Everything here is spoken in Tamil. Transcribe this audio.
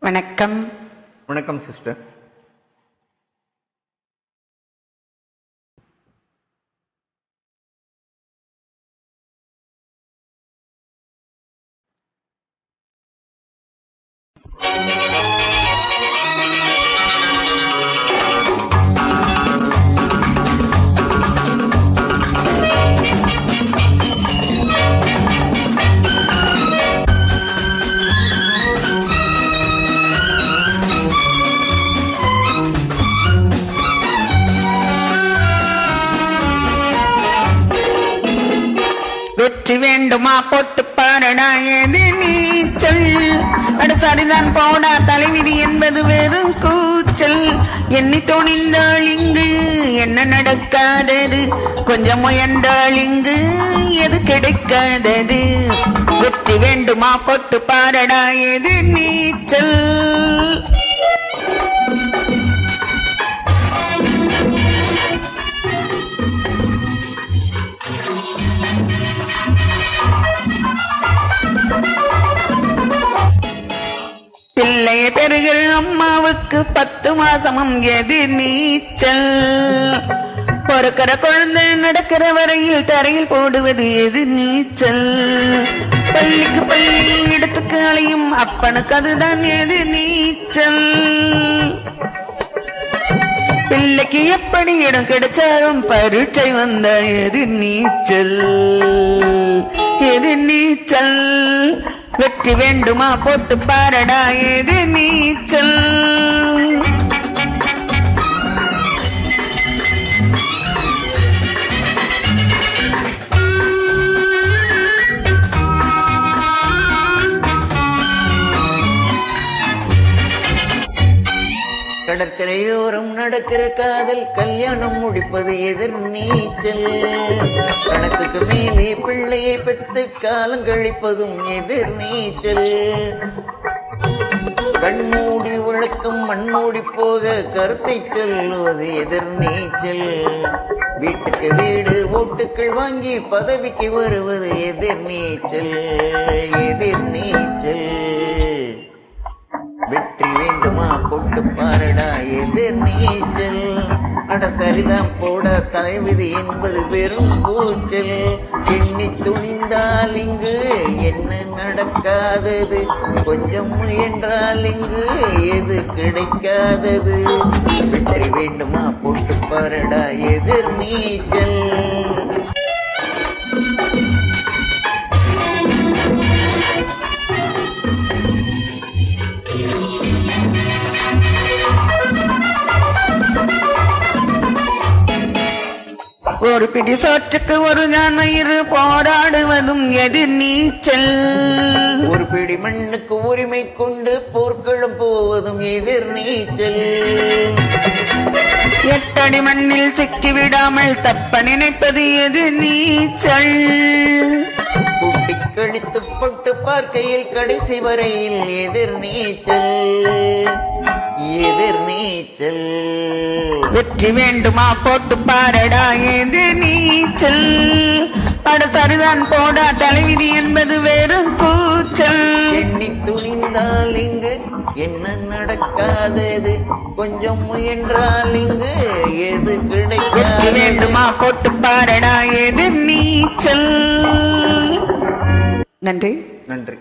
வணக்கம். வணக்கம் சிஸ்டர். வெற்றி வேண்டுமா போட்டு பாரடா எது நீச்சல். அட சரிதான் போடா தலைவிதி என்பது வெறும் கூச்சல். எண்ணி துணிந்தாள் இங்கு என்ன நடக்காதது, கொஞ்சம் முயன்றாள் இங்கு எது கிடைக்காதது. வெற்றி வேண்டுமா போட்டு பாரடா எது நீச்சல். பிள்ளைய பெறுகிற அம்மாவுக்கு 10 மாசமும் எது நீச்சல். பொறுக்கிற குழந்தை நடக்கிற வரையில் தரையில் போடுவது எது நீச்சல். பள்ளிக்கு பள்ளி இடத்துக்கு அலையும் அப்பனுக்கு அதுதான் எது நீச்சல். பிள்ளைக்கு எப்படி இடம் கிடைச்சாலும் பரீட்சை வந்த எது நீச்சல். எது நீச்சல். வெற்றி வேண்டுமா போட்டு பாரடா எது நீச்சல். கடற்கரையோரம் நடக்கிற காதல் கல்யாணம் முடிப்பது எதிர் நீச்சல். கணக்குக்கு மேலே பிள்ளையை பெற்று காலம் கழிப்பதும் எதிர் நீச்சல். கண்மூடி வழக்கம் மண்மூடி போக கருத்தை சொல்லுவது எதிர் நீச்சல். வீட்டுக்கு வீடு ஓட்டுக்கள் வாங்கி பதவிக்கு வருவது எதிர் நீச்சல். எதிர் நீச்சல். வெற்றி வேண்டுமா போட்டு பாரடா எதிர் நீச்சல். அட சரிதான் போட தலைவிதி என்பது வெறும் கூச்சல். எண்ணி துணிந்தால் இங்கு என்ன நடக்காதது, கொஞ்சம் முயன்றால் இங்கு எது கிடைக்காதது. வெற்றி வேண்டுமா போட்டு பாரடா எதிர் நீச்சல். ஒரு பிடி சோற்றுக்கு ஒரு ஞாயிறு போராடுவதும் எதிர் நீச்சல். ஒரு பிடி மண்ணுக்கு உரிமை கொண்டு போர்க்களம் போவதும் எதிர் நீச்சல். 8 அடி மண்ணில் சிக்கி விடாமல் தப்ப நினைப்பது எதிர் நீச்சல். கூட்டி கழித்து பட்டு பார்க்கையில் கடைசி வரையில் எதிர் நீச்சல். எதிர் நீச்சல். வெற்றி வேண்டுமா போட்டு பாரடா எது நீச்சல். அட சரிதான் போடா தலைவிதி என்பது வெறும் கூச்சல். எண்ணி துணிந்தால் இங்கு என்ன நடக்காதது, கொஞ்சம் முயன்றால் இங்கு எது கிடைக்காது. வெற்றி வேண்டுமா போட்டு பாரடா எது நீச்சல். நன்றி. நன்றி.